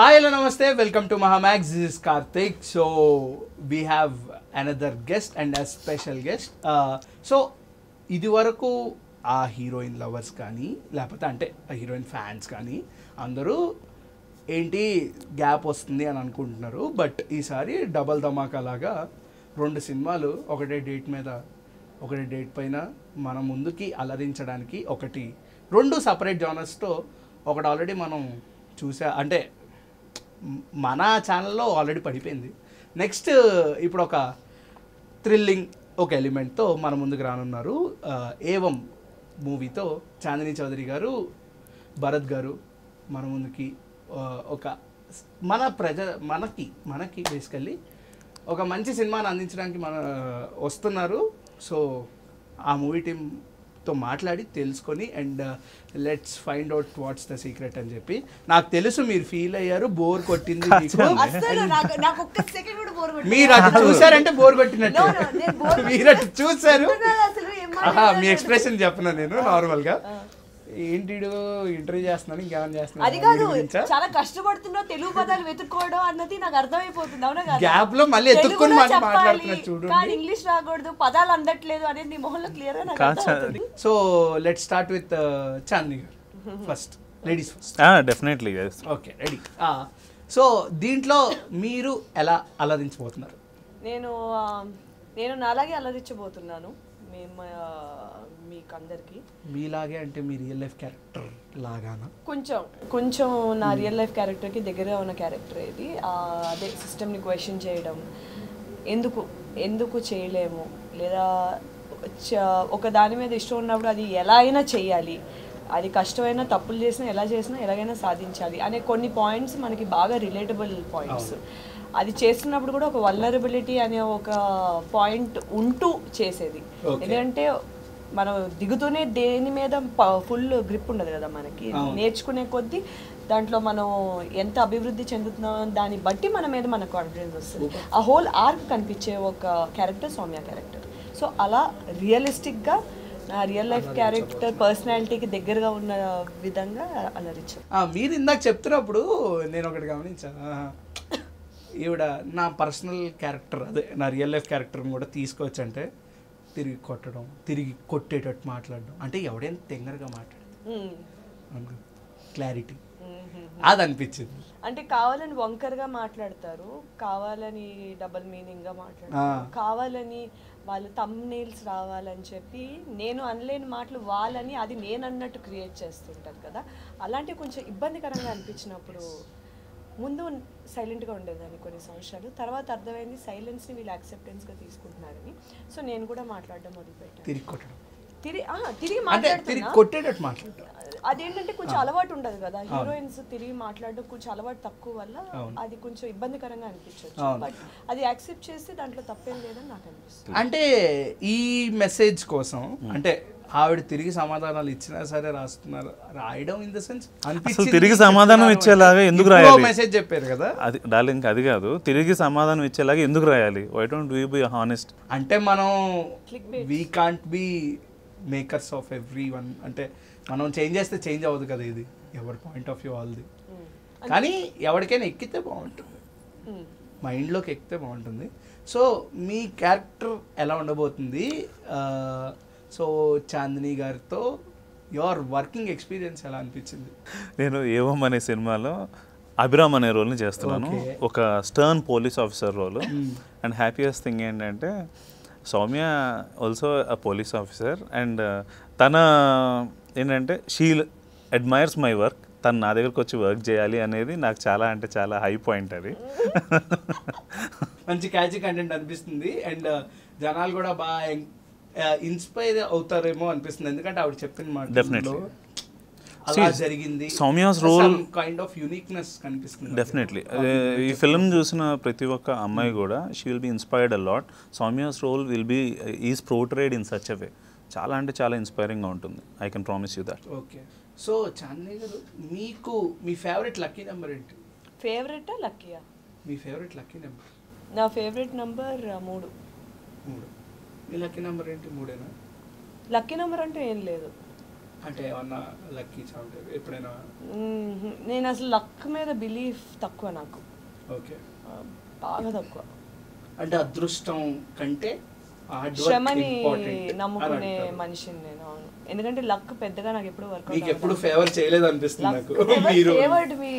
Hi, hello, namaste. Welcome to Mahamax. This is Karthik. So we have another guest and a special guest. So ఇది వరకు ఆ heroine lovers కానీ లేకపోతే అంటే ఆ హీరోయిన్ ఫ్యాన్స్ కానీ అందరూ ఏంటి గ్యాప్ వస్తుంది అని అనుకుంటున్నారు. బట్ ఈసారి డబల్ ధమాకా లాగా 2 సినిమాలు ఒకటే డేట్ పైన మన ముందుకి అలరించడానికి 2 సపరేట్ జానర్స్తో ఒకటి ఆల్రెడీ మనం అంటే మన ఛానల్లో ఆల్రెడీ పడిపోయింది. నెక్స్ట్ ఇప్పుడు ఒక థ్రిల్లింగ్ ఒక ఎలిమెంట్తో మన ముందుకు రానున్నారు. ఏవం మూవీతో చాందిని చౌదరి గారు, భరత్ గారు మన ముందుకి ఒక మనకి బేసికల్లీ ఒక మంచి సినిమాని అందించడానికి వస్తున్నారు. సో ఆ మూవీ టీమ్తో మాట్లాడి తెలుసుకొని and let's find out what's the secret అని చెప్పి. నాకు తెలుసు మీరు ఫీల్ అయ్యారు, బోర్ కొట్టింది మీరు అటు చూసారంటే బోర్ కొట్టినట్టు. మీరు అటు చూసారు, మీ ఎక్స్ప్రెషన్ చెప్పను నేను నార్మల్గా. ఏంటి ఇంటర్వ్యూ చేస్తున్నాను ఇంకేమైనా చేస్తున్నాను అది కాదు, చాలా కష్టపడుతున్నా తెలుగు పదాలు వెతుక్కోవడం అన్నది నాకు అర్థమైపోతుంది. అవునా కదా, గ్యాప్ లో మళ్ళీ ఎత్తుక్కుని మాట్లాడుతున్నా చూడు, కానీ ఇంగ్లీష్ రాకూడదు, పదాలు అందట్లేదు అనేది నీ మొహంలో క్లియర్ గా నాకు అర్థమవుతుంది. So let's start with Chandini గారు first, ladies first. Definitely okay, ready. So దీంట్లో మీరు ఎలా అలరించబోతున్నారు? నేను నాలాగే అలరించబోతున్నాను మీకు అందరికి. మీలాగే అంటే మీ రియల్ లైఫ్ క్యారెక్టర్ లాగానా? కొంచెం నా రియల్ లైఫ్ క్యారెక్టర్కి దగ్గరగా ఉన్న క్యారెక్టర్ ఇది. అదే సిస్టమ్ని క్వశ్చన్ చేయడం, ఎందుకు చేయలేము, లేదా ఒక దాని మీద ఇష్టం ఉన్నప్పుడు అది ఎలా అయినా చేయాలి, అది కష్టమైనా తప్పులు చేసినా ఎలా చేసినా ఎలాగైనా సాధించాలి అనే కొన్ని పాయింట్స్ మనకి బాగా రిలేటబుల్ పాయింట్స్. అది చేస్తున్నప్పుడు కూడా ఒక వల్నరబిలిటీ అనే ఒక పాయింట్ ఉంటూ చేసేది. ఎందుకంటే మనం దిగుతూనే దేని మీద ఫుల్ గ్రిప్ ఉండదు కదా మనకి. నేర్చుకునే కొద్దీ దాంట్లో మనం ఎంత అభివృద్ధి చెందుతున్నాం దాన్ని బట్టి మన మీద మన కాన్ఫిడెన్స్ వస్తుంది. ఆ హోల్ ఆర్క్ కనిపించే ఒక క్యారెక్టర్ సౌమ్య క్యారెక్టర్. సో అలా రియలిస్టిక్గా నా రియల్ లైఫ్ క్యారెక్టర్ పర్సనాలిటీకి దగ్గరగా ఉన్న విధంగా అలరించాను. మీరు ఇందాక చెప్తున్నప్పుడు నేను ఒకటి గమనించాను, ఈవిడ నా పర్సనల్ క్యారెక్టర్ అదే నా రియల్ లైఫ్ క్యారెక్టర్ని కూడా తీసుకోవచ్చు అంటే తిరిగి కొట్టడం, తిరిగి కొట్టేటట్టు మాట్లాడడం, అంటే ఎవడైనా తెంగరగా మాట్లాడదు, క్లారిటీ అది అనిపించింది. అంటే కావాలని వంకరగా మాట్లాడతారు, కావాలని డబుల్ మీనింగ్గా మాట్లాడతారు, కావాలని వాళ్ళు థంబ్నెయిల్స్ రావాలని చెప్పి నేను అనలేని మాటలు వాళ్ళని అది నేను అన్నట్టు క్రియేట్ చేస్తుంటారు కదా. అలాంటివి కొంచెం ఇబ్బందికరంగా అనిపించినప్పుడు ముందు సైలెంట్గా ఉండేదాన్ని కొన్ని సంవత్సరాలు. తర్వాత అర్థమైంది సైలెన్స్ని వీళ్ళు యాక్సెప్టెన్స్గా తీసుకుంటున్నారని. సో నేను కూడా మాట్లాడడం మొదలుపెట్టాను. తిరిగి మాట్లాడుతున్నా. అదేంటంటే కొంచెం అలవాటు ఉండదు కదా, హీరోయిన్స్ తిరిగి మాట్లాడడం కొంచెం అలవాటు తక్కువ వల్ల అది కొంచెం ఇబ్బందికరంగా అనిపించవచ్చు. బట్ అది యాక్సెప్ట్ చేస్తే దాంట్లో తప్పేం లేదని నాకు అనిపిస్తుంది. అంటే ఈ మెసేజ్ కోసం అంటే ఆవిడ తిరిగి సమాధానాలు ఇచ్చినా సరే రాస్తున్నారు, రాయడం ఇన్ ద సెన్స్ అసలు తిరిగి సమాధానం ఇచ్చేలాగా ఎందుకు రాయాలి? మెసేజ్ చెప్పారు కదా అది డార్లింగ్, అది కాదు, తిరిగి సమాధానం ఇచ్చేలాగా ఎందుకు రాయాలి? Why don't we be honest? అంటే మనం we can't be makers of every one, అంటే మనం చేంజ్ చేస్తే చేంజ్ అవ్వదు కదా, ఇది ఎవరి పాయింట్ ఆఫ్ వ్యూ వాళ్ళది. కానీ ఎవరికైనా ఎక్కితే బాగుంటుంది, మైండ్లోకి ఎక్కితే బాగుంటుంది. సో మీ క్యారెక్టర్ ఎలా ఉండబోతుంది? సో చాందిని గారితో యువర్ వర్కింగ్ ఎక్స్పీరియన్స్ ఎలా అనిపించింది? నేను ఏవం అనే సినిమాలో అభిరామ్ అనే రోల్ని చేస్తున్నాను, ఒక stern police officer role. And happiest thing ఏంటంటే Soumya also a police officer and తన ఏంటంటే షీ అడ్మైర్స్ మై వర్క్. తను నా దగ్గరకు వచ్చి వర్క్ చేయాలి అనేది నాకు చాలా అంటే చాలా హై పాయింట్. అది మంచి క్యాచీ కంటెంట్ అనిపిస్తుంది అండ్ జనాలు కూడా బాగా ఇన్స్పైర్ అవుతారేమో అనిపిస్తుంది, ఎందుకంటే ఆవిడ చెప్పిన మాట డెఫినెట్లీ అలా జరిగింది. Soumya's role kind of uniqueness కనిపిస్తుంది. డెఫినెట్లీ ఈ ఫిల్మ్ చూసిన ప్రతి ఒక్క అమ్మాయి కూడా she will be inspired a lot. Soumya's role will be is portrayed in such a way, చాలా అంటే చాలా ఇన్స్పైరింగ్గా ఉంటుంది. I can promise you that. Okay, so Chandini గారు మీకు మీ ఫేవరెట్ లక్కీ నెంబర్ ఏంటి? ఫేవరెటా లక్కీయా? మీ ఫేవరెట్ లక్కీ నెంబర్? నా ఫేవరెట్ నెంబర్ 3. మీ లక్కీ నెంబర్ ఏంటి? 3ఏనా? లక్కీ నెంబర్ అంటే ఏం లేదు, అంటే ఏమన్నా లక్కీ చామ్ ఎప్పుడైనా? నేను అసలు లక్ మీద బిలీఫ్ తక్కువ నాకు. ఓకే, బాగా తక్కువ. అంటే అదృష్టం కంటే శ్రమని నమ్ముకునే మనిషిని నేను. అవును, ఎందుకంటే లక్ పెద్దగా నాకు ఎప్పుడు వర్క్ మీకు ఎప్పుడు ఫేవర్ చేయలేదు అనిపిస్తుంది నాకు. మీరు favoured me,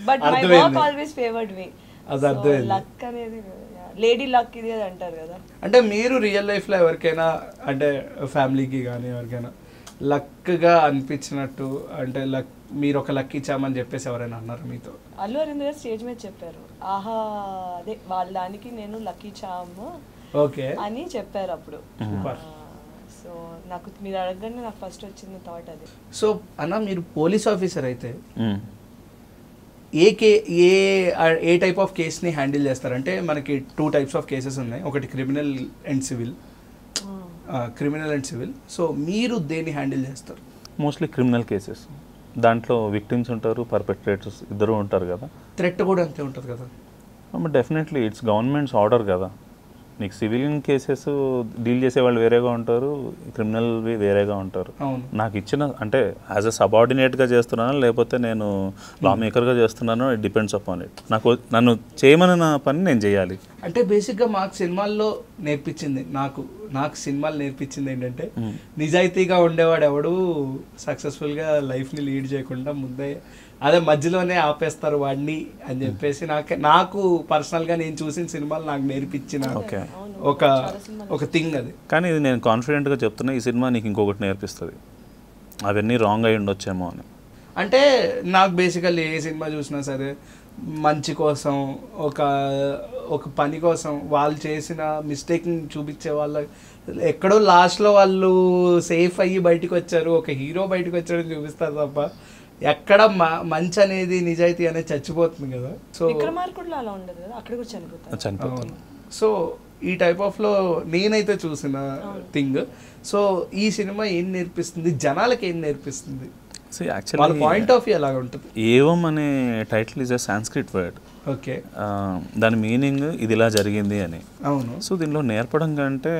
but my work always favoured me. అది అర్థమైంది. లక్ అనేది లేడీ లక్ ఇది అంటారు కదా. అంటే మీరు రియల్ లైఫ్లో ఎవరికైనా, అంటే ఫ్యామిలీకి కానీ ఎవరికైనా లక్గా అనిపించినట్టు, అంటే లక్ మీరు ఒక లక్కీ చామని చెప్పేసి ఎవరైనా అన్నారు మీతో? అల్లు అరవింద్ గారు స్టేజ్ మీద చెప్పారు, ఆహా అదే వాళ్ళ దానికి నేను లక్కీ చామ్ ఓకే అని చెప్పారు అప్పుడు. సో నాకు మీరు అడగగానే నాకు ఫస్ట్ వచ్చింది థాట్ అది. సో అన్న, మీరు పోలీస్ ఆఫీసర్ అయితే ఏ టైప్ ఆఫ్ కేస్ని హ్యాండిల్ చేస్తారంటే మనకి 2 types ఆఫ్ కేసెస్ ఉన్నాయి, ఒకటి క్రిమినల్ అండ్ సివిల్. సో మీరు దేన్ని హ్యాండిల్ చేస్తారు? Mostly criminal cases. దాంట్లో విక్టిమ్స్ ఉంటారు, పర్పెట్రేటర్స్ ఇద్దరు ఉంటారు కదా. థ్రెట్ కూడా అంతే ఉంటుంది కదా. డెఫినెట్లీ ఇట్స్ గవర్నమెంట్స్ ఆర్డర్ కదా. నీకు సివిలియన్ కేసెస్ డీల్ చేసే వాళ్ళు వేరేగా ఉంటారు, క్రిమినల్వి వేరేగా ఉంటారు. నాకు ఇచ్చిన అంటే యాజ్ అ సబార్డినేట్గా చేస్తున్నాను, లేకపోతే నేను లా మేకర్గా చేస్తున్నాను, ఇట్ డిపెండ్స్ అపాన్ ఇట్. నన్ను చేయమని పని నేను చేయాలి. అంటే బేసిక్గా మాకు సినిమాల్లో నేర్పించింది, నాకు సినిమాలు నేర్పించింది ఏంటంటే నిజాయితీగా ఉండేవాడు ఎవడు సక్సెస్ఫుల్గా లైఫ్ని లీడ్ చేయకుండా ముందే అదే మధ్యలోనే ఆపేస్తారు వాడిని అని చెప్పేసి నాకు పర్సనల్గా నేను చూసిన సినిమాలు నాకు నేర్పించిన ఒక థింగ్ అది. కానీ ఇది నేను కాన్ఫిడెంట్గా చెప్తున్నా, ఈ సినిమా నీకు ఇంకొకటి నేర్పిస్తుంది, అవన్నీ రాంగ్ అయి ఉండొచ్చేమో అని. అంటే నాకు బేసికల్లీ ఏ సినిమా చూసినా సరే మంచి కోసం, ఒక పని కోసం వాళ్ళు చేసిన మిస్టేక్ని చూపించే వాళ్ళ ఎక్కడో లాస్ట్లో వాళ్ళు సేఫ్ అయ్యి బయటకు వచ్చారు, ఒక హీరో బయటకు వచ్చాడని చూపిస్తారు తప్ప ఎక్కడ మంచి అనేది నిజాయితీ అనేది చచ్చిపోతుంది కదా. సో అలా ఉండదు కదా, అక్కడ కూడా చనిపోతుంది. సో ఈ టైప్ ఆఫ్లో నేనైతే చూసిన థింగ్. సో ఈ సినిమా ఏం నేర్పిస్తుంది, జనాలకి ఏం నేర్పిస్తుంది? యాక్చువల్లీ పాయింట్ ఆఫ్ వ్యూ ఎలాగ ఉంటుంది? ఏవం అనే title is a Sanskrit word. Okay, దాని మీనింగ్ ఇది ఇలా జరిగింది అని. అవును. సో దీనిలో నేర్పడం కంటే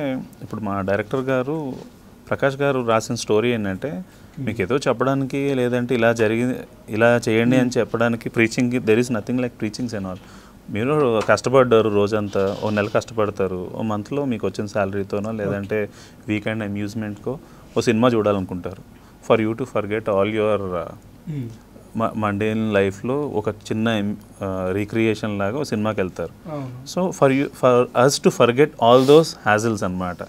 ఇప్పుడు మా డైరెక్టర్ గారు ప్రకాష్ గారు రాసిన స్టోరీ ఏంటంటే మీకు ఏదో చెప్పడానికి, లేదంటే ఇలా చేయండి అని చెప్పడానికి, ప్రీచింగ్కి there is nothing like preachings and all. మీరు కష్టపడ్డారు, రోజంతా ఓ నెల కష్టపడతారు, ఓ మంత్లో మీకు వచ్చిన శాలరీతోనో లేదంటే వీకెండ్ అమ్యూజ్మెంట్కో ఓ సినిమా చూడాలనుకుంటారు. For you to forget all your mundane లైఫ్లో ఒక చిన్న రీక్రియేషన్ లాగా ఓ సినిమాకి వెళ్తారు. So for us to forget all those hassles అనమాట.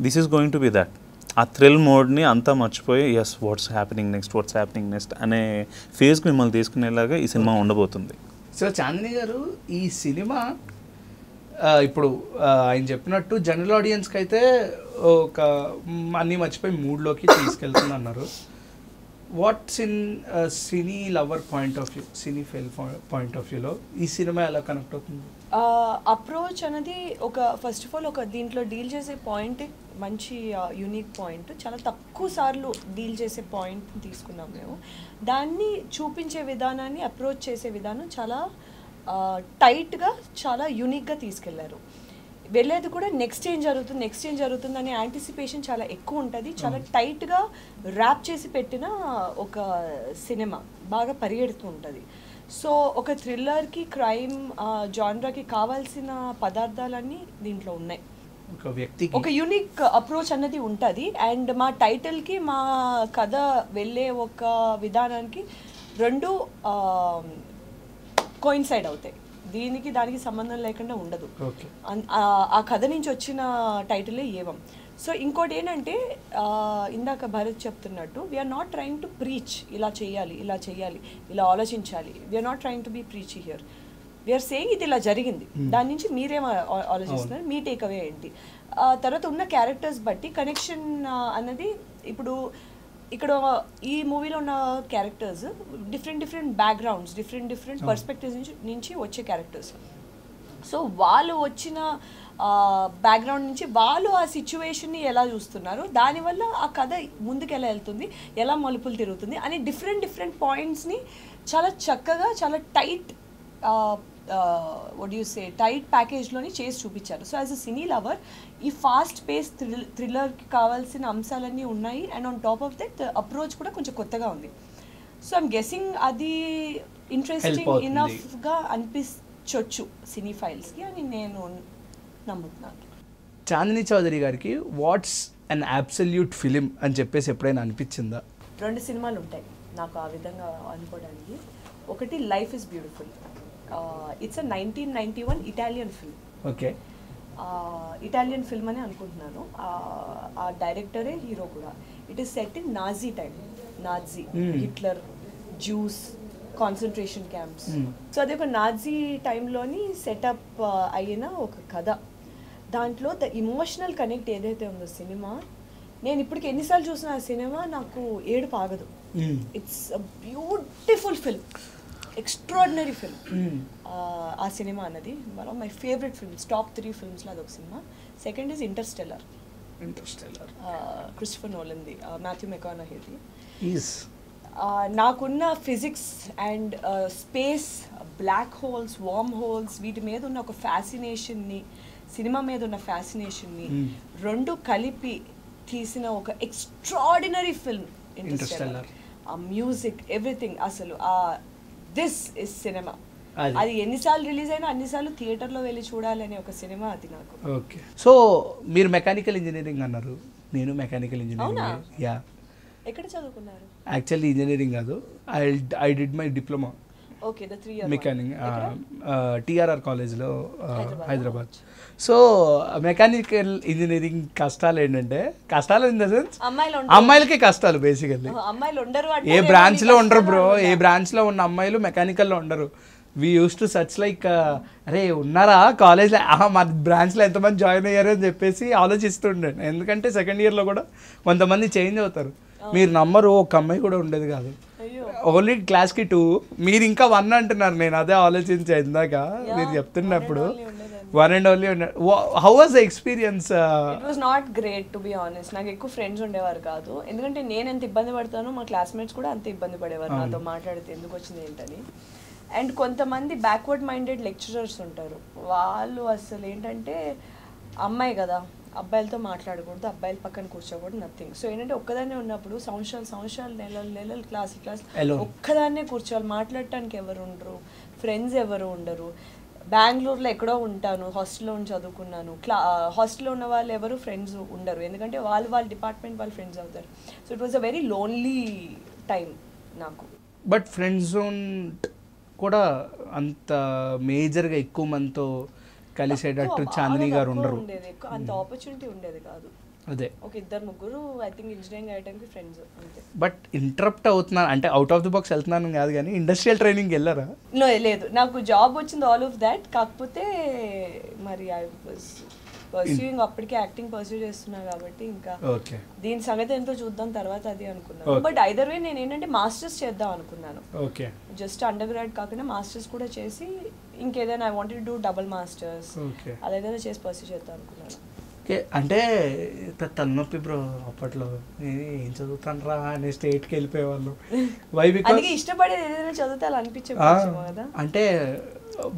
This is going to be that. ఆ థ్రిల్ మోడ్ని అంతా మర్చిపోయి ఎస్ వాట్స్ హ్యాపెనింగ్ నెక్స్ట్ అనే ఫేజ్కి మిమ్మల్ని తీసుకునేలాగా ఈ సినిమా ఉండబోతుంది. సో చాందిని గారు, ఈ సినిమా ఇప్పుడు ఆయన చెప్పినట్టు జనరల్ ఆడియన్స్కి అయితే ఒక అన్నీ మర్చిపోయి మూడ్లోకి తీసుకెళ్తుంది అన్నారు. What's in cine lover point of view, cine fail point of వ్యూలో ఈ సినిమా ఎలా కనెక్ట్ అవుతుంది? అప్రోచ్ అనేది ఫస్ట్ ఆఫ్ ఆల్ దీంట్లో డీల్ చేసే పాయింట్ మంచి యూనిక్ పాయింట్. చాలా తక్కువ సార్లు డీల్ చేసే పాయింట్ తీసుకున్నాం మేము. దాన్ని చూపించే విధానాన్ని, అప్రోచ్ చేసే విధానం చాలా టైట్గా, చాలా యూనిక్గా తీసుకెళ్లారు. వెళ్ళేది కూడా నెక్స్ట్ ఏం జరుగుతుంది అనే యాంటిసిపేషన్ చాలా ఎక్కువ ఉంటుంది. చాలా టైట్గా ర్యాప్ చేసి పెట్టిన ఒక సినిమా, బాగా పరిగెడుతూ ఉంటుంది. సో ఒక థ్రిల్లర్కి, క్రైమ్ జానరాకి కావాల్సిన పదార్థాలన్నీ దీంట్లో ఉన్నాయి. ఒక యూనిక్ అప్రోచ్ అన్నది ఉంటుంది. అండ్ మా టైటిల్కి, మా కథ వెళ్ళే ఒక విధానానికి రెండు కోయిన్సైడ్ అవుతాయి. దానికి సంబంధం లేకుండా ఉండదు. ఆ కథ నుంచి వచ్చిన టైటిలే ఏవం. సో ఇంకోటి ఏంటంటే, ఇందాక భరత్ చెప్తున్నట్టు, we're not trying to preach ఇలా చేయాలి, ఇలా ఆలోచించాలి. We're not trying to be preach here. We're saying ఇది ఇలా జరిగింది, దాని నుంచి మీరేం ఆలోచిస్తున్నారు, మీ టేక్ అవే ఏంటి. తర్వాత ఉన్న క్యారెక్టర్స్ బట్టి కనెక్షన్ అన్నది, ఇప్పుడు ఇక్కడ ఈ మూవీలో ఉన్న characters different backgrounds, different perspectives నుంచి వచ్చే క్యారెక్టర్స్. సో వాళ్ళు వచ్చిన బ్యాక్గ్రౌండ్ నుంచి వాళ్ళు ఆ సిచ్యువేషన్ని ఎలా చూస్తున్నారు, దానివల్ల ఆ కథ ముందుకు ఎలా వెళ్తుంది, ఎలా మలుపులు తిరుగుతుంది అని డిఫరెంట్ పాయింట్స్ని చాలా చక్కగా, చాలా tight what you say tight ప్యాకేజ్లోని చేసి చూపించారు. So as a cine lover ఈ ఫాస్ట్ పేస్ థ్రిల్లర్కి కావాల్సిన అంశాలన్నీ ఉన్నాయి. And on top of that approach కూడా కొంచెం కొత్తగా ఉంది. సో ఐమ్ గెస్సింగ్ అది ఇంట్రెస్టింగ్ ఇనఫ్గా అనిపించవచ్చు సినీ ఫైల్స్కి అని నేను నమ్ముతున్నాను. చాందిని చౌదరి గారికి వాట్స్ అన్ అబ్సల్యూట్ ఫిలిం అని చెప్పేసి ఎప్పుడైనా అనిపించిందా? 2 సినిమాలు ఉంటాయి నాకు ఆ విధంగా అనుకోవడానికి. ఒకటి life is beautiful. It's a 1991 Italian film. Okay, Italian film అని అనుకుంటున్నాను. ఆ డైరెక్టరే హీరో కూడా. It is set in Nazi time. Nazi, Hitler, juice, concentration camps. So అది ఒక నాజీ టైంలోని సెటప్ అయిన ఒక కథ. దాంట్లో ద ఇమోషనల్ కనెక్ట్ ఏదైతే ఉందో సినిమా, నేను ఇప్పటికి ఎన్నిసార్లు చూసిన ఆ సినిమా నాకు ఏడుపు ఆగదు. It's a beautiful film, extraordinary film. ఆ సినిమా అన్నది one of my favourite films, top 3 ఫిల్మ్స్లో అదొక cinema. Second is Interstellar. Christopher నోలన్ది, మాథ్యూ మెకానహీది. నాకున్న physics and space, black holes, wormholes, వీటి మీద ఉన్న ఒక ఫ్యాసినేషన్ని, సినిమా మీద ఉన్న ఫ్యాసినేషన్ని రెండు కలిపి తీసిన ఒక ఎక్స్ట్రాడినరీ ఫిల్మ్ ఇంటర్స్టెల్లర్. ఆ మ్యూజిక్, ఎవ్రీథింగ్, అసలు దిస్ ఇస్ సినిమా. అది ఎన్నిసార్లు రిలీజ్ అయినా అన్నిసార్లు థియేటర్లో వెళ్ళి చూడాలనే ఒక సినిమా అది నాకు. ఓకే, సో మీరు మెకానికల్ ఇంజనీరింగ్ అన్నారు, నేను మెకానికల్ ఇంజనీరింగ్. యా, ఎక్కడ చదువుకున్నారు? యాక్చువల్లీ ఇంజనీరింగ్ కాదు, I did my diploma mechanic TRR కాలేజ్లో హైదరాబాద్. సో మెకానికల్ ఇంజనీరింగ్ కష్టాలు ఏంటంటే, కష్టాలు ఇన్ ద సెన్స్ అమ్మాయిలకే కష్టాలు బేసికల్లీ. ఏ బ్రాంచ్లో ఉండరు బ్రో, ఏ బ్రాంచ్లో ఉన్న అమ్మాయిలు మెకానికల్లో ఉండరు. We use to search like, అరే ఉన్నారా కాలేజ్లో, మా బ్రాంచ్లో ఎంతమంది జాయిన్ అయ్యారు అని చెప్పేసి ఆలోచిస్తుండే. ఎందుకంటే సెకండ్ ఇయర్లో కూడా కొంతమంది చేంజ్ అవుతారు. మీరు నమ్మరు, ఒక అమ్మాయి కూడా ఉండేది కాదు, ఓన్లీ క్లాస్కి 2, మీరు ఇంకా 1 అంటున్నారు. నేను అదే ఆలోచించా ఇందాక మీరు చెప్తున్నప్పుడు. 1 and only. How was the experience? It was not great to be honest. నాకు ఎక్కువ ఫ్రెండ్స్ ఉండేవారు కాదు, ఎందుకంటే నేను ఎంత ఇబ్బంది పడతానో మా క్లాస్మేట్స్ కూడా అంత ఇబ్బంది పడేవారు నాతో మాట్లాడితే ఎందుకు వచ్చింది ఏంటని. అండ్ కొంతమంది బ్యాక్వర్డ్ మైండెడ్ లెక్చరర్స్ ఉంటారు, వాళ్ళు అసలు ఏంటంటే అమ్మాయి కదా, అబ్బాయిలతో మాట్లాడకూడదు, అబ్బాయిల పక్కన కూర్చోకూడదు, నథింగ్. సో ఏంటంటే ఒక్కదాన్నే ఉన్నప్పుడు సంవత్సరాలు నెలలు క్లాస్ ఒక్కదాన్నే కూర్చోవాలి, మాట్లాడటానికి ఎవరు ఉండరు, ఫ్రెండ్స్ ఎవరు ఉండరు. బెంగళూరులో ఎక్కడో ఉంటాను, హాస్టల్లో ఉండి చదువుకున్నాను. హాస్టల్లో ఉన్న వాళ్ళు ఎవరు ఫ్రెండ్స్ ఉండరు, ఎందుకంటే వాళ్ళ డిపార్ట్మెంట్ వాళ్ళు ఫ్రెండ్స్ అవుతారు. So it was a very lonely time నాకు. బట్ ఫ్రెండ్ జోన్ కూడా అంత మేజర్గా ఎక్కువ మందితో కలిసేటట్టు చాందిని గారు ఉండరు, అంత ఆపర్చునిటీ ఉండేది కాదు. అదే ఒక 2-3 ఐ థింక్ ఇంజనీరింగ్ అయ్యడానికి ఫ్రెండ్స్ అంతే. బట్ ఇంటరప్ట్ అవుతున్నాను అంటే అవుట్ ఆఫ్ ది బాక్స్ వెళ్తున్నాను కాదు, కానీ ఇండస్ట్రియల్ ట్రైనింగ్ వెళ్ళారా? లేదు, నాకు జాబ్ వచ్చింది ఆల్ ఆఫ్ దాట్. కాకపోతే మరి ఐ వాజ్ పర్సూయింగ్, అప్పటికే యాక్టింగ్ పర్సూ చేస్తున్నా కాబట్టి ఇంకా దీని సంగతి ఎంతో చూద్దాం తర్వాత అది అనుకున్నాను. బట్ ఐదర్ వే నేను ఏంటంటే మాస్టర్స్ చేద్దాం అనుకున్నాను. జస్ట్ అండర్ గ్రాడ్ కాకుండా మాస్టర్స్ కూడా చేసి ఇంకేదైనా I wanted to do double masters, అదేదైనా చేసి పర్సూ చేద్దాం అనుకున్నాను. ఓకే, అంటే తలనొప్పి బ్రో అప్పట్లో, ఏం చదువుతాను రా అనే స్టేట్కి వెళ్ళిపోయేవాళ్ళు. అందుకే ఇష్టపడేది ఏదైనా చదువుతా అనిపించే కదా, అంటే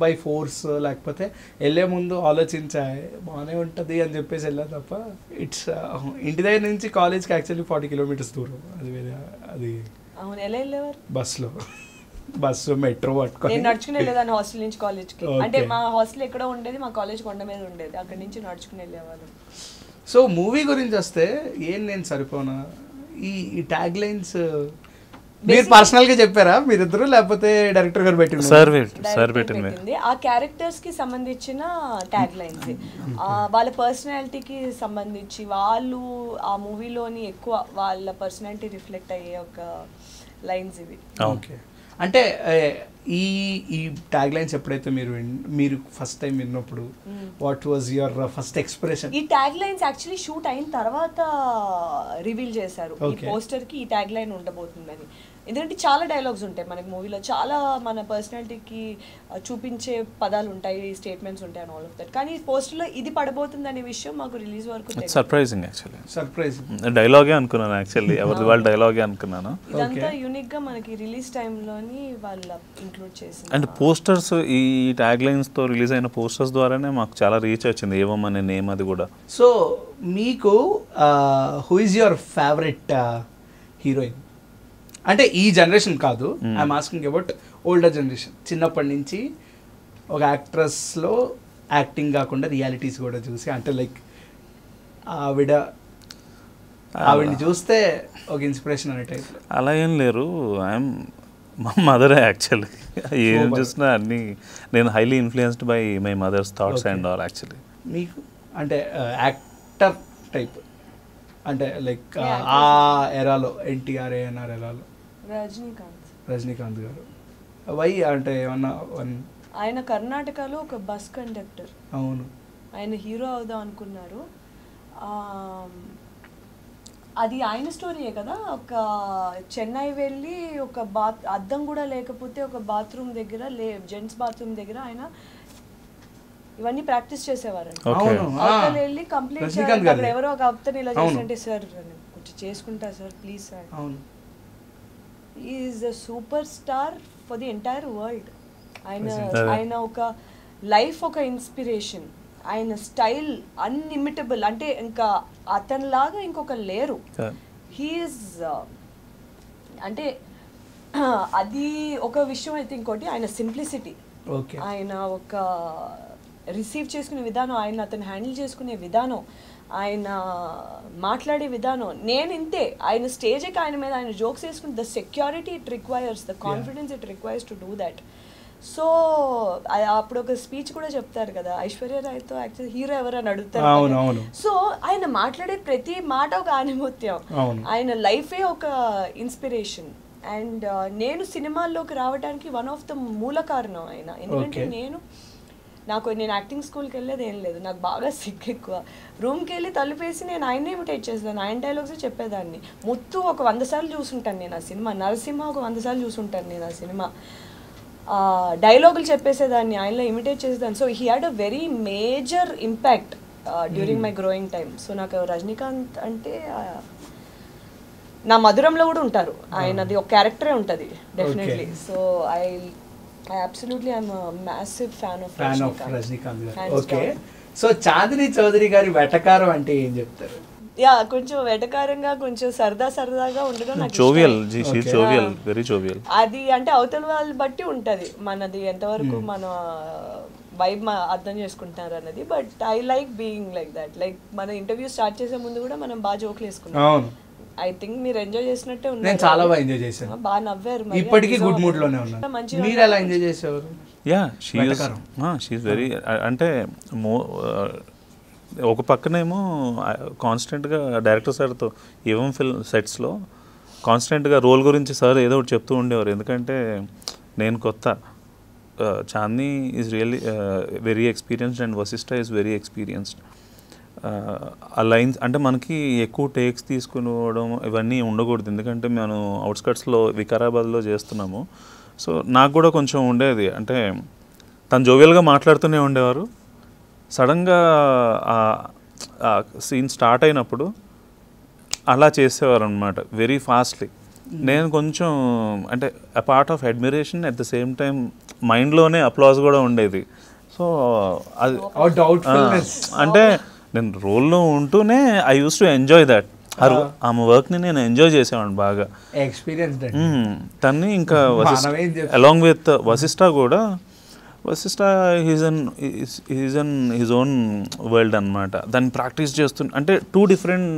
బై ఫోర్స్, లేకపోతే వెళ్ళే ముందు ఆలోచించా బాగానే ఉంటుంది అని చెప్పేసి వెళ్ళా తప్ప. ఇట్స్ ఇంటి దగ్గర నుంచి కాలేజ్కి యాక్చువల్లీ 40 kilometers దూరం. అది వేరే, అది బస్సు మెట్రో పట్టుకొని నేను నడుచుకుని వెళ్ళేదాన్ని హాస్టల్ నుంచి కాలేజ్కి. అంటే మా హాస్టల్ ఎక్కడో ఉండేది, మా కాలేజ్ కొండ మీద ఉండేది, అక్కడి నుంచి నడుచుకుని వెళ్ళేవాళ్ళం. సో మూవీ గురించి వస్తే ఏం నేను సరిపోనా, ఈ ట్యాగ్ లైన్స్ మీరు పర్సనల్ గా చెప్పారా మీరిద్దరు, లేకపోతే డైరెక్టర్ గారు పెట్టింది? సార్ పెట్టింది. ఆ క్యారెక్టర్స్ కి సంబంధించిన ట్యాగ్ లైన్స్, వాళ్ళ పర్సనాలిటీకి సంబంధించి వాళ్ళు ఆ మూవీలోని ఎక్కువ వాళ్ళ పర్సనాలిటీ రిఫ్లెక్ట్ అయ్యే ఒక లైన్స్ ఇవి. ఓకే, అంటే ఈ ట్యాగ్ లైన్స్ ఎప్పుడైతే మీరు ఫస్ట్ టైం విన్నప్పుడు what was your first expression? ఈ ట్యాగ్ లైన్స్ యాక్చువల్లీ షూట్ అయిన తర్వాత రివీల్ చేశారు, ఈ పోస్టర్ కి ఈ ట్యాగ్ లైన్ ఉండబోతుందని. ఎందుకంటే చాలా డైలాగ్స్ ఉంటాయి మనకి మూవీలో, చాలా మన పర్సనాలిటీకి చూపించే పదాలు ఉంటాయి, స్టేట్మెంట్స్ ఉంటాయి అండ్ ఆల్ ఆఫ్ దట్. కానీ పోస్టర్లో ఇది పడబోతుంది అనే విషయం మాకు రిలీజ్ వరకు సర్ప్రైజింగ్ యాక్చువల్లీ. సర్ప్రైజింగ్ డైలాగే అనుకున్నాను యాక్చువల్లీ, ఎవరిది వాళ్ళ డైలాగే అనుకున్నాను. ఇదంతా యూనిక్ గా మనకి రిలీజ్ టైంలోని వాళ్ళు ఇంక్లూడ్ చేసి అండ్ పోస్టర్స్, ఈ ట్యాగ్ లైన్స్తో రిలీజ్ అయిన పోస్టర్స్ ద్వారానే మాకు చాలా రీచ్ వచ్చింది ఏవం అనే నేమ్ అది కూడా. సో మీకు who is your favourite heroine? అంటే ఈ జనరేషన్ కాదు, I'm asking about older generation. చిన్నప్పటి నుంచి ఒక యాక్ట్రెస్లో యాక్టింగ్ కాకుండా రియాలిటీస్ కూడా చూసి, అంటే లైక్ ఆవిడని చూస్తే ఒక ఇన్స్పిరేషన్ అనే టైప్. అలా ఏం లేరు, ఐఎమ్ మా మదరే యాక్చువల్లీ. ఏం చూసినా అన్నీ నేను highly influenced by my mother's thoughts and all actually. మీకు అంటే యాక్టర్ టైప్ అంటే లైక్ ఆ ఎరాలో ఎన్టీఆర్ ఏఎన్ఆర్ ఎరాలో రజనీకాంత్ గారు. వై అంటే ఏమన్నా ఆయన కర్ణాటకలో ఒక బస్ కండక్టర్. అవును, ఆయన హీరో అవుదాం అనుకున్నారు. అది ఆయన స్టోరీయే కదా. ఒక చెన్నై వెళ్ళి ఒక అద్దం కూడా లేకపోతే ఒక బాత్రూమ్ దగ్గర జెంట్స్ బాత్రూమ్ దగ్గర ఆయన ఇవన్నీ ప్రాక్టీస్ చేసేవారండి. అవతల వెళ్ళి కంప్లీట్ అక్కడ ఎవరో ఒక అబ్బాయి ఇలా చేస్తుంటే, సార్ కొంచెం చేసుకుంటా sir please sir. Is a super star for the entire world. ఆయన ఒక లైఫ్ ఒక ఇన్స్పిరేషన్. ఆయన స్టైల్ అన్ఇమిటబుల్, అంటే ఇంకా అతనిలాగా ఇంకొక లేరు. హీఈస్ అంటే అది ఒక విషయం. అయితే ఇంకోటి ఆయన సింప్లిసిటీ, ఆయన ఒక రిసీవ్ చేసుకునే విధానం, అతను హ్యాండిల్ చేసుకునే విధానం, ఆయన మాట్లాడే విధానం. నేను ఇంతే, ఆయన స్టేజ్కి ఆయన మీద ఆయన జోక్స్ వేసుకుని the security it requires, the confidence it requires to do that. So అప్పుడు ఒక స్పీచ్ కూడా చెప్తారు కదా, ఐశ్వర్య రాయ్తో యాక్చువల్ హీరో ఎవరని అడుగుతారు. సో ఆయన మాట్లాడే ప్రతి మాట ఒక ఆనిముత్యం, ఆయన లైఫే ఒక ఇన్స్పిరేషన్. అండ్ నేను సినిమాల్లోకి రావడానికి వన్ ఆఫ్ ద మూల కారణం ఆయన. ఎందుకంటే నేను యాక్టింగ్ స్కూల్కి వెళ్ళేది ఏం లేదు, నాకు బాగా సిగ్గు ఎక్కువ. రూమ్కి వెళ్ళి తలుపేసి నేను ఆయన్నే ఇమిటేట్ చేస్తాను, ఆయన డైలాగ్స్ చెప్పేదాన్ని. ముత్తు ఒక 100 సార్లు చూసుంటాను నేను ఆ సినిమా, నరసింహ ఒక 100 సార్లు చూసుంటాను నేను ఆ సినిమా. డైలాగులు చెప్పేసేదాన్ని, ఆయనలో ఇమిటేట్ చేసేదాన్ని. So he had a very major impact during my growing time. So నాకు రజనీకాంత్ అంటే నా మధురంలో కూడా ఉంటారు, ఆయనది ఒక క్యారెక్టరే ఉంటుంది definitely. So I absolutely am a massive fan of Rajnikant garu. Okay. So Chandini Chowdary గారి వెటకారం అంటే ఏం చెప్తారు? యా, కొంచెం వెటకారంగా, కొంచెం సరదాగా ఉండడం నాకు జోవియల్, జోవియల్, వెరీ జోవియల్. అది అంటే అవతల వాళ్ళని బట్టి ఉంటది, మనది ఎంతవరకు మన వైబ్ అర్థం చేసుకుంటున్నారు అన్నది. But I like being like that. Like మన ఇంటర్వ్యూ స్టార్ట్ చేసే ముందు కూడా మనం బాగా జోకులు వేసుకున్నాం. ఐ థింక్ మీరు ఎంజాయ్ చేసినట్టే ఉన్నారు. నేను చాలా బాగా ఎంజాయ్ చేశాను, బాగా నవ్వారు, ఇప్పటికీ గుడ్ మూడ్ లోనే ఉన్నాను. మీరు ఎలా ఎంజాయ్ చేసేవారు? యా, షీ ఈజ్ వెరీ, అంటే ఒక పక్కనేమో కాన్స్టెంట్గా డైరెక్టర్ సార్తో ఏవం ఫిల్మ్ సెట్స్లో కాన్స్టెంట్గా రోల్ గురించి సార్ ఏదో ఒకటి చెప్తూ ఉండేవారు. ఎందుకంటే నేను కొత్త, Chandini is really very experienced and Vashishta is very experienced. ఆ లైన్స్ అంటే మనకి ఎక్కువ టేక్స్ తీసుకునివ్వడం ఇవన్నీ ఉండకూడదు, ఎందుకంటే మనం అవుట్స్కట్స్లో వికారాబాద్లో చేస్తున్నాము. సో నాకు కూడా కొంచెం ఉండేది, అంటే తను జోవియల్గా మాట్లాడుతూనే ఉండేవారు. సడన్గా సీన్ స్టార్ట్ అయినప్పుడు అలా చేసేవారు అనమాట, వెరీ ఫాస్ట్లీ. నేను కొంచెం అంటే a part of admiration, at the same time మైండ్లోనే అప్లాజ్ కూడా ఉండేది. సో అది అంటే నేను రోల్లో ఉంటూనే I use to enjoy that. ఆమె వర్క్ని నేను ఎంజాయ్ చేసేవాడిని బాగా. ఎక్స్పీరియన్స్ తన్ని ఇంకా అలాంగ్ విత్ వశిష్ఠ కూడా, Vashishta is in his own world అనమాట. దాన్ని ప్రాక్టీస్ అంటే 2 డిఫరెంట్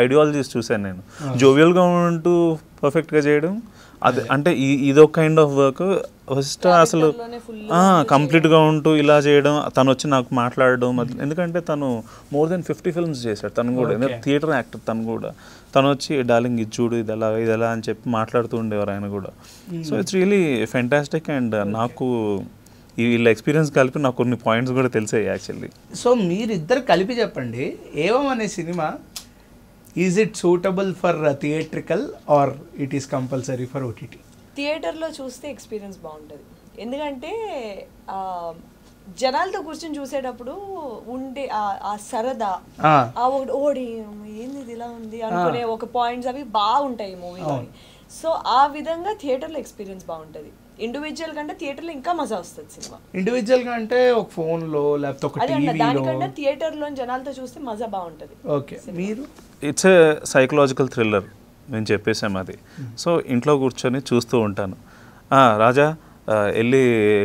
ఐడియాలజీస్ చూశాను నేను. జోవియల్గా ఉంటూ పర్ఫెక్ట్గా చేయడం, అదే అంటే ఇదొక కైండ్ ఆఫ్ వర్క్. వశిష్ఠ అసలు కంప్లీట్గా ఉంటూ ఇలా చేయడం, తను వచ్చి నాకు మాట్లాడడం. ఎందుకంటే తను మోర్ దెన్ 50 ఫిల్మ్స్ చేశాడు తను కూడా, థియేటర్ యాక్టర్ తను కూడా. తను వచ్చి డార్లింగ్ ఇది చూడు, ఇది ఎలా అని చెప్పి మాట్లాడుతూ ఉండేవారు ఆయన కూడా. So it's really fantastic. And నాకు వీళ్ళ ఎక్స్పీరియన్స్ కలిపి నాకు కొన్ని పాయింట్స్ కూడా తెలిసాయి యాక్చువల్లీ. సో మీరిద్దరు కలిపి చెప్పండి, ఏవం అనే cinema is it suitable for theatrical or it is compulsory for OTT? థియేటర్లో చూస్తే ఎక్స్పీరియన్స్ బాగుంటుంది, ఎందుకంటే జనాలతో కూర్చొని చూసేటప్పుడు ఉండే ఆ సరదా, ఓడి ఏంది ఇది ఇలా ఉంది అనుకునే ఒక పాయింట్స్ అవి బాగుంటాయి మూవీలో. సో ఆ విధంగా థియేటర్లో ఎక్స్పీరియన్స్ బాగుంటుంది. ఇండివిజువల్ కంటే థియేటర్లో ఇంకా మజా వస్తుంది సినిమా. ఇండివిజువల్ గా అంటే ఒక ఫోన్ లో లేకపోతే ఒక టీవీలో, దానికంటే థియేటర్లో జనాలతో చూస్తే మజా బాగుంటుంది. ఓకే, మీరు? ఇట్స్ ఏ సైకలాజికల్ థ్రిల్లర్, మేము చెప్పేసాం అది. సో ఇంట్లో కూర్చొని చూస్తూ ఉంటాను, రాజా వెళ్ళి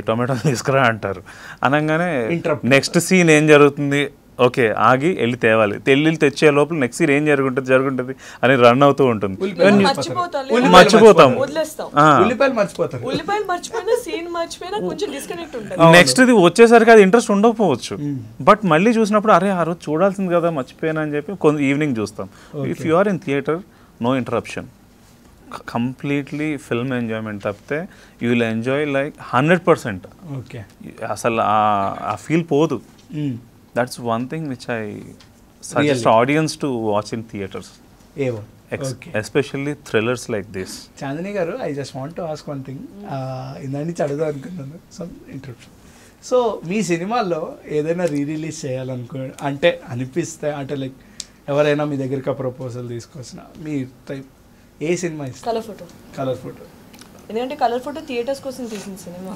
టొమాటో తీసుకురా అంటారు అనగానే నెక్స్ట్ సీన్ ఏం జరుగుతుంది, ఓకే ఆగి వెళ్ళి తేవాలి, తెచ్చే లోపల నెక్స్ట్ సీన్ ఏం జరుగుంటుంది అని రన్ అవుతూ ఉంటుంది. నెక్స్ట్ ఇది వచ్చేసరికి అది ఇంట్రెస్ట్ ఉండకపోవచ్చు, బట్ మళ్ళీ చూసినప్పుడు అరే ఆ రోజు చూడాల్సింది కదా మర్చిపోయాను అని చెప్పి కొంచెం ఈవినింగ్ చూస్తాం. If you are in theatre, no interruption, completely film enjoyment తప్పితే you will enjoy like 100%. Okay, అసలు ఆ ఫీల్ పోదు. That's one thing which I suggest audience to watch in theatres, especially thrillers like this. Chandini గారు, I just want to ask one thing. ఇందాన్ని చదువుదాం అనుకున్నాను, some interruption. So మీ సినిమాల్లో ఏదైనా release అంటే అనిపిస్తే, అంటే లైక్ ఎవరైనా మీ దగ్గరికి ప్రపోజల్ తీసుకొచ్చిన మీ టైప్ ఏ సినిమా ఇష్టం? Colour photo. ఎందుకంటే కలర్ ఫోటో థియేటర్స్ కోసం తీసిన సినిమా.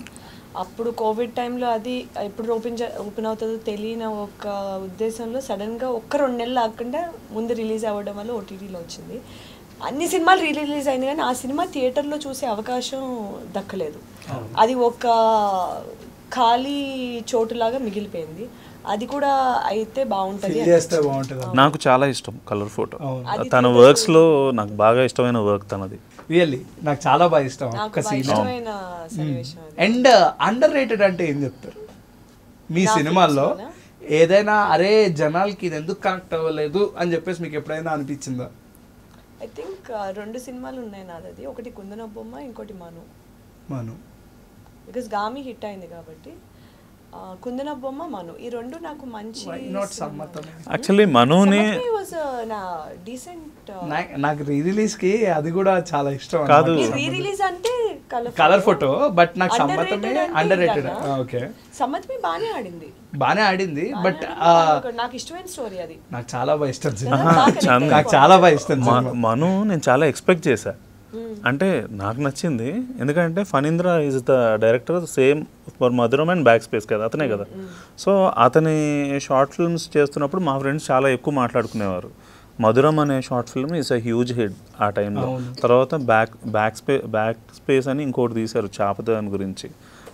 అప్పుడు కోవిడ్ టైంలో అది ఎప్పుడు ఓపెన్ అవుతుందో తెలియని ఒక ఉద్దేశంలో సడన్గా 1-2 నెలలు ఆగకుండా ముందు రిలీజ్ అవ్వడం వల్ల ఓటీటీలో వచ్చింది. అన్ని సినిమాలు రిలీజ్ అయింది కానీ ఆ సినిమా థియేటర్లో చూసే అవకాశం దక్కలేదు. అది ఒక ఖాళీ చోటులాగా మిగిలిపోయింది. అది కూడా అయితే బాగుంటుంది. నాకు చాలా ఇష్టం కలర్ ఫోటో. తన వర్క్స్ లో నాకు బాగా ఇష్టమైన వర్క్ తనది. రియల్లీ నాకు చాలా బాగా ఇష్టం. అండ్ అండర్ రేటెడ్ అంటే ఏం చెప్తారు మీ సినిమాల్లో? ఏదైనా అరే జనాలకి ఇది ఎందుకు కనెక్ట్ అవ్వలేదు అని చెప్పేసి మీకు ఎప్పుడైనా అనిపించిందా? ఐ థింక్ 2 సినిమాలు ఉన్నాయి నాది. ఒకటి కుందన బొమ్మ, ఇంకోటి మను. బికాస్ గామి హిట్ అయింది కాబట్టి కుందన బొమ్మ, మను, ఈ 2 నాకు మంచి. యాక్చువల్లీ మనుని నాకు రీ రిలీజ్ కి అది కూడా చాలా ఇష్టం. కాదు రీ రిలీజ్ అంటే కలర్ ఫోటో, బట్ నాకు సమ్మతమే అండర్ రేటెడ్. ఓకే, సమ్మతమే బానే ఆడింది బట్ నాకు ఇష్టమైన స్టోరీ అది. నాకు చాలా బాగా ఇష్టం సినిమా. నాకు చాలా బాగా ఇష్టం మను. నేను చాలా ఎక్స్పెక్ట్ చేశా, అంటే నాకు నచ్చింది. ఎందుకంటే Phanindra is the director, same for మధురం అండ్ బ్యాక్ స్పేస్ కదా, అతనే కదా. సో అతని షార్ట్ ఫిల్మ్స్ చేస్తున్నప్పుడు మా ఫ్రెండ్స్ చాలా ఎక్కువ మాట్లాడుకునేవారు. మధురం అనే short film is a huge hit ఆ టైంలో. తర్వాత బ్యాక్ స్పేస్ అని ఇంకోటి తీశారు చాపదాని గురించి.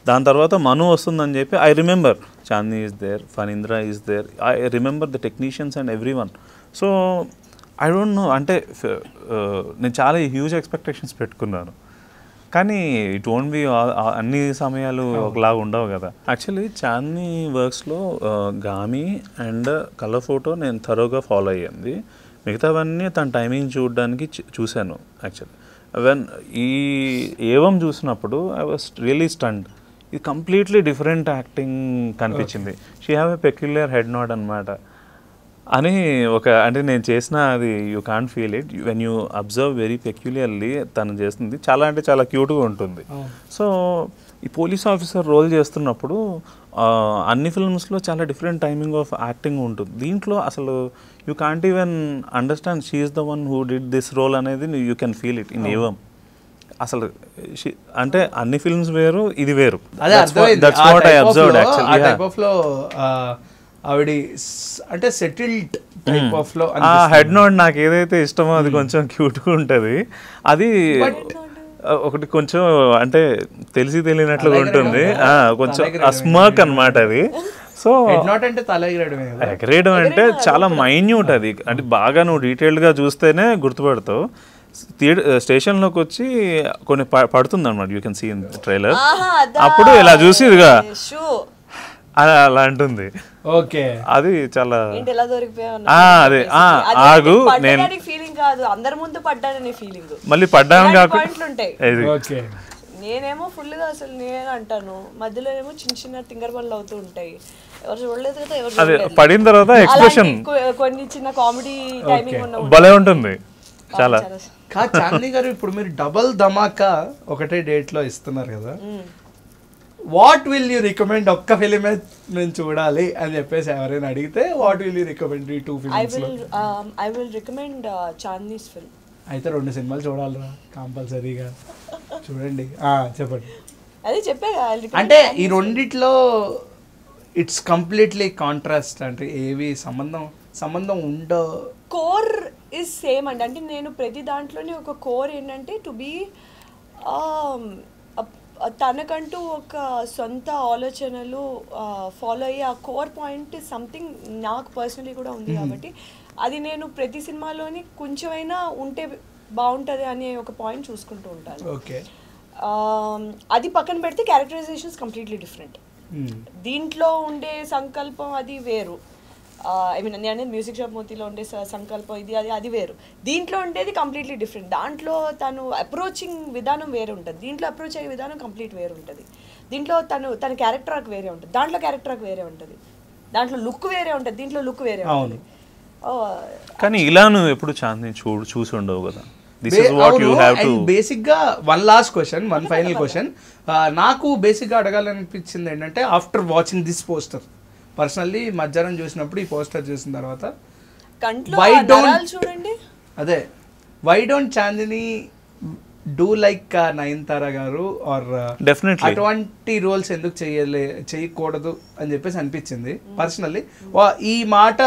దాని తర్వాత మను వస్తుందని చెప్పి I remember Chandi is there, Phanindra is there, I remember the technicians and every one. So I don't know, అంటే నేను చాలా హ్యూజ్ ఎక్స్పెక్టేషన్స్ పెట్టుకున్నాను, కానీ ఇట్ వోంట్ బి అన్ని సమయాలు ఒకలాగా ఉండవు కదా. యాక్చువల్లీ చాందీ వర్క్స్లో గామి అండ్ కలర్ ఫోటో నేను థరోగా ఫాలో అయ్యింది. మిగతావన్నీ తన టైమింగ్ చూడడానికి చూశాను. యాక్చువల్లీ వెన్ ఈ ఏవం చూసినప్పుడు ఐ వాస్ రియలీ స్టండ్. ఇది కంప్లీట్లీ డిఫరెంట్ యాక్టింగ్ కనిపించింది. She have a peculiar head not అనమాట అని ఒక, అంటే నేను చేసిన అది you can't feel it when you observe very peculiarly. తను చేస్తుంది చాలా, అంటే చాలా క్యూట్గా ఉంటుంది. సో ఈ పోలీస్ ఆఫీసర్ రోల్ చేస్తున్నప్పుడు అన్ని ఫిల్మ్స్లో చాలా డిఫరెంట్ టైమింగ్ ఆఫ్ యాక్టింగ్ ఉంటుంది. దీంట్లో అసలు you can't even understand she is the one who did this role అనేది you can feel it in Evam. అసలు అంటే అన్ని ఫిల్మ్స్ వేరు, ఇది వేరు. That's what I observed actually. ఆవిడ అంటే settled type of low head note నాకు ఏదైతే ఇష్టమో అది కొంచెం క్యూట్గా ఉంటుంది. అది ఒకటి కొంచెం అంటే తెలియనట్లుగా ఉంటుంది, కొంచెం స్మర్క్ అనమాట అది. సో ఎగరేయడం అంటే చాలా మైన్యూట్ అది, అంటే బాగా నువ్వు డీటెయిల్డ్గా చూస్తేనే గుర్తుపడతావు. స్టేషన్లోకి వచ్చి కొన్ని పడుతుంది అనమాట, you can see in trailer. అప్పుడు ఇలా చూసి ఇదిగా అలా అంటుంది. ఓకే, అది చాలా అదే ఆగు నేను ఫీలింగ్ కాదు, అందరి ముందు పడ్డాననే ఫీలింగ్. మళ్ళీ పడ్డాను కాకుండా నేనేమో ఫుల్గా అసలు నేను అంటాను, మధ్యలో ఏమో చిన్న చిన్న తింగర్ పనులు అవుతూ ఉంటాయి. ఎవరు చూడలేదు కదా, ఎవరు చూడలేదు. పడిన తర్వాత ఎక్స్ప్రెషన్ కొన్ని చిన్న కామెడీ టైమింగ్ ఉన్న భలే ఉంటుంది చాలా. చాందిని గారు, ఇప్పుడు మీరు డబల్ ధమాకా ఒకటే డేట్ లో ఇస్తున్నారు కదా, వాట్ విల్ యూ రికమెండ్? ఒక్క ఫిలిమే నేను చూడాలి అని చెప్పేసి ఎవరైనా అడిగితే వాట్ విల్ యూ రికమెండ్ ఈ 2 ఫిల్మ్స్ లో? I will recommend Chandini's film. అయితే 2 సినిమాలు చూడాలిరా కంపల్సరీగా, చూడండి. చెప్పండి. అదే చెప్పా, అంటే ఈ రెండిట్లో ఇట్స్ కంప్లీట్లీ కాంట్రాస్ట్, అంటే ఏవి సంబంధం ఉండో. కోర్ ఇస్ సేమ్ అండి. అంటే నేను ప్రతి దాంట్లోనే ఒక కోర్ ఏంటంటే టు బీ తనకంటూ ఒక సొంత ఆలోచనలు ఫాలో అయ్యి ఆ కోర్ పాయింట్ సంథింగ్ నాకు పర్సనలీ కూడా ఉంది. కాబట్టి అది నేను ప్రతి సినిమాలోని కొంచెమైనా ఉంటే బాగుంటుంది అనే ఒక పాయింట్ చూసుకుంటూ ఉంటాను. ఓకే, అది పక్కన పెడితే క్యారెక్టరైజేషన్స్ కంప్లీట్లీ డిఫరెంట్. దీంట్లో ఉండే సంకల్పం అది వేరు. ఐ మీన్ నేను అనేది మ్యూజిక్ షాప్ మోతీలో ఉండే సంకల్పం ఇది అది వేరు. దీంట్లో ఉండేది కంప్లీట్లీ డిఫరెంట్. దాంట్లో తను అప్రోచింగ్ విధానం వేరే ఉంటుంది, దీంట్లో అప్రోచ్ అయ్యే విధానం కంప్లీట్ వేరు ఉంటుంది. దీంట్లో తన క్యారెక్టర్ ఆర్క్ వేరే ఉంటుంది, దాంట్లో క్యారెక్టర్ ఆర్క్ వేరే ఉంటుంది, దాంట్లో లుక్ వేరే ఉంటుంది, దీంట్లో లుక్ వేరే ఉంటుంది. కానీ ఇలా నువ్వు ఎప్పుడు చాందిని చూసి ఉండవు కదా. బేసిక్ గా one last question, one final question నాకు బేసిక్ గా అడగాలనిపించింది ఏంటంటే, after watching this poster, personally మధ్యాహ్నం చూసినప్పుడు ఈ పోస్టర్ చూసిన తర్వాత అదే why don't Chandini do like Nayanthara గారు ఆర్ డెఫినెట్లీ అటువంటి రోల్స్ ఎందుకు చేయకూడదు అని చెప్పేసి అనిపించింది పర్సనల్లీ. ఈ మాట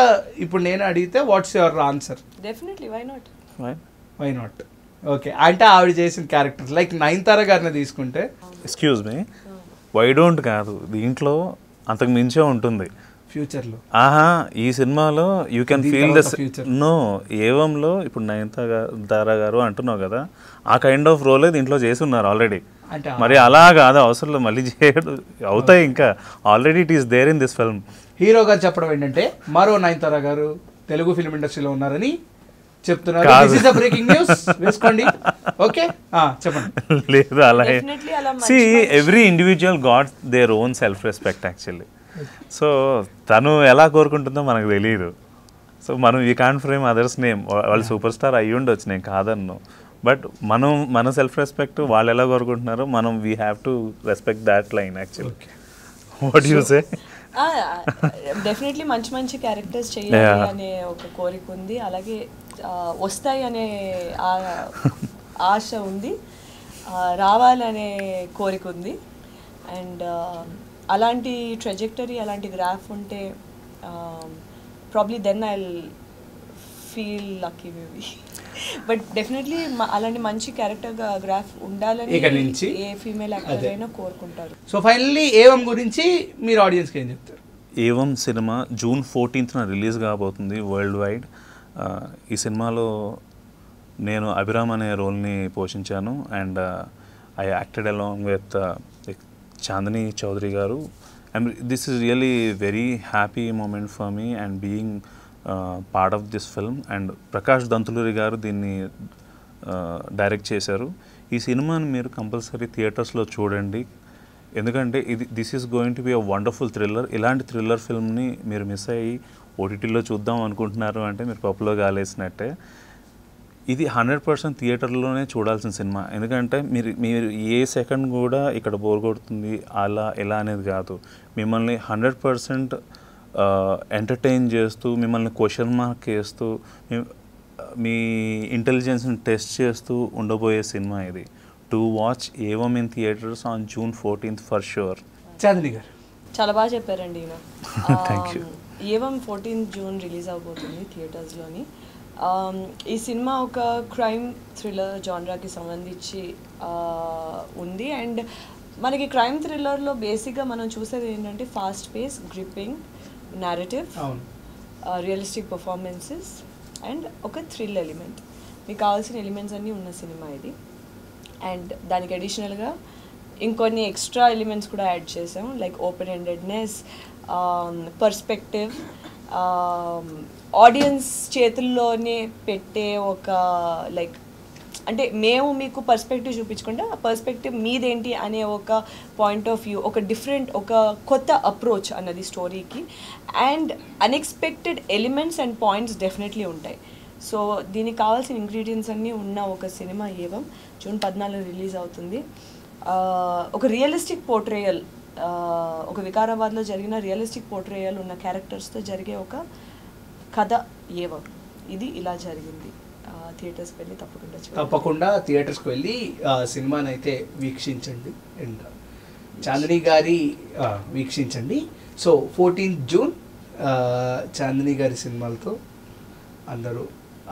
ఇప్పుడు నేను అడిగితే what's your answer? Definitely why not? Okay, అంటే ఆవిడ చేసిన క్యారెక్టర్ లైక్ నయనతార గారిని తీసుకుంటే, ఎక్స్క్యూజ్ మీ, వై డోంట్ కాదు, దీంట్లో అంతకు మించే ఉంటుంది ఫ్యూచర్లో. ఈ సినిమాలో you can feel this. No, ఏవంలో ఇప్పుడు నయనతార గారు అంటున్నావు కదా, ఆ కైండ్ ఆఫ్ రోలే దీంట్లో చేసి ఉన్నారు ఆల్రెడీ. మరి అలా కాదు, అవసరం మళ్ళీ చేయడం అవుతాయి, ఇంకా already it is there in this film. Hero గారు చెప్పడం ఏంటంటే మరో నయనతార గారు తెలుగు ఫిల్మ్ ఇండస్ట్రీలో ఉన్నారని చెప్తున్నారు. బ్రేకింగ్ న్యూస్ వేసుకోండి. ఓకే, చెప్పండి. లేదు, అలా see every individual got their own self respect actually. So తను ఎలా కోరుకుంటుందో మనకు తెలియదు. సో మనం you can't frame others name. వాళ్ళు సూపర్ స్టార్ అయ్యి ఉండొచ్చు, నేను కాదన్ను, బట్ మన సెల్ఫ్ రెస్పెక్ట్ వాళ్ళు ఎలా కోరుకుంటున్నారో మనం we have to respect that line actually. What you say? Definitely మంచి మంచి క్యారెక్టర్స్ చేయాలి అనే ఒక కోరిక ఉంది, అలాగే వస్తాయి అనే ఆశ ఉంది, రావాలనే కోరిక ఉంది. అండ్ అలాంటి ట్రెజెక్టరీ, అలాంటి గ్రాఫ్ ఉంటే probably then I feel lucky maybe. But definitely అలాంటి మంచి క్యారెక్టర్ గ్రాఫ్ ఉండాలని ఏ ఫీమేల్ యాక్టర్ అయినా కోరుకుంటారు. సో ఫైనల్లీ ఏవం గురించి మీరు ఆడియన్స్కి ఏం చెప్తారు? Evam cinema June 14th release కాబోతుంది వరల్డ్ వైడ్. ఈ సినిమాలో నేను అభిరామ్ అనే రోల్ని పోషించాను and I acted along with Chandini Chowdary గారు. And this is really very happy moment for me and being part of this film. And Prakash Dantuluri గారు దీన్ని డైరెక్ట్ చేశారు. ఈ సినిమాని మీరు కంపల్సరీ థియేటర్స్లో చూడండి, ఎందుకంటే this is going to be a wonderful thriller. ఇలాంటి థ్రిల్లర్ ఫిల్మ్ని మీరు మిస్ అయ్యి ఓటీటీలో చూద్దాం అనుకుంటున్నారు అంటే మీరు పప్పులో గాలేసినట్టే. ఇది 100% థియేటర్లోనే చూడాల్సిన సినిమా, ఎందుకంటే మీరు ఏ సెకండ్ కూడా ఇక్కడ బోర్ కొడుతుంది అలా ఎలా అనేది కాదు. మిమ్మల్ని 100% ఎంటర్టైన్ చేస్తూ, మిమ్మల్ని క్వశ్చన్ మార్క్ వేస్తూ, మీ ఇంటెలిజెన్స్ని టెస్ట్ చేస్తూ ఉండబోయే సినిమా ఇది. To watch Evam in theatres on June 14th for sure. Chandini గారు చాలా బాగా చెప్పారండి. Thank you. Evam 14th June release అవబోతుంది థియేటర్స్లోని. ఈ సినిమా ఒక క్రైమ్ థ్రిల్లర్ జానరాకి సంబంధించి ఉంది. అండ్ మనకి క్రైమ్ థ్రిల్లర్లో బేసిక్గా మనం చూసేది ఏంటంటే fast pace, gripping narrative, realistic performances and ఒక థ్రిల్ ఎలిమెంట్. మీకు కావాల్సిన ఎలిమెంట్స్ అన్నీ ఉన్న సినిమా ఇది. అండ్ దానికి అడిషనల్గా ఇంకొన్ని ఎక్స్ట్రా ఎలిమెంట్స్ కూడా యాడ్ చేసాం, లైక్ ఓపెన్ ఎండెడ్నెస్, పర్స్పెక్టివ్, ఆడియన్స్ చేతుల్లోనే పెట్టే ఒక లైక్ అంటే మేము మీకు పర్స్పెక్టివ్ చూపించకుండా ఆ పర్స్పెక్టివ్ మీదేంటి అనే ఒక పాయింట్ ఆఫ్ వ్యూ, ఒక డిఫరెంట్, ఒక కొత్త అప్రోచ్ అన్నది స్టోరీకి. And unexpected elements and points definitely ఉంటాయి. సో దీనికి కావాల్సిన ఇంగ్రీడియంట్స్ అన్నీ ఉన్న ఒక సినిమా ఏవం జూన్ 14 రిలీజ్ అవుతుంది. ఒక రియలిస్టిక్ పోర్ట్రేయల్, ఒక వికారాబాద్లో జరిగిన రియలిస్టిక్ పోర్ట్రేయల్ ఉన్న క్యారెక్టర్స్తో జరిగే ఒక కథ ఏవం. ఇది ఇలా జరిగింది. థియేటర్స్కి వెళ్ళి తప్పకుండా థియేటర్స్కి వెళ్ళి సినిమాని అయితే వీక్షించండి. అండ్ చాందిని గారి వీక్షించండి. సో 14th జూన్ చాందిని గారి సినిమాలతో అందరూ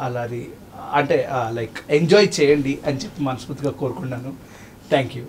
అలారి అంటే లైక్ ఎంజాయ్ చేయండి అని చెప్పి మనస్ఫూర్తిగా కోరుకున్నాను. Thank you.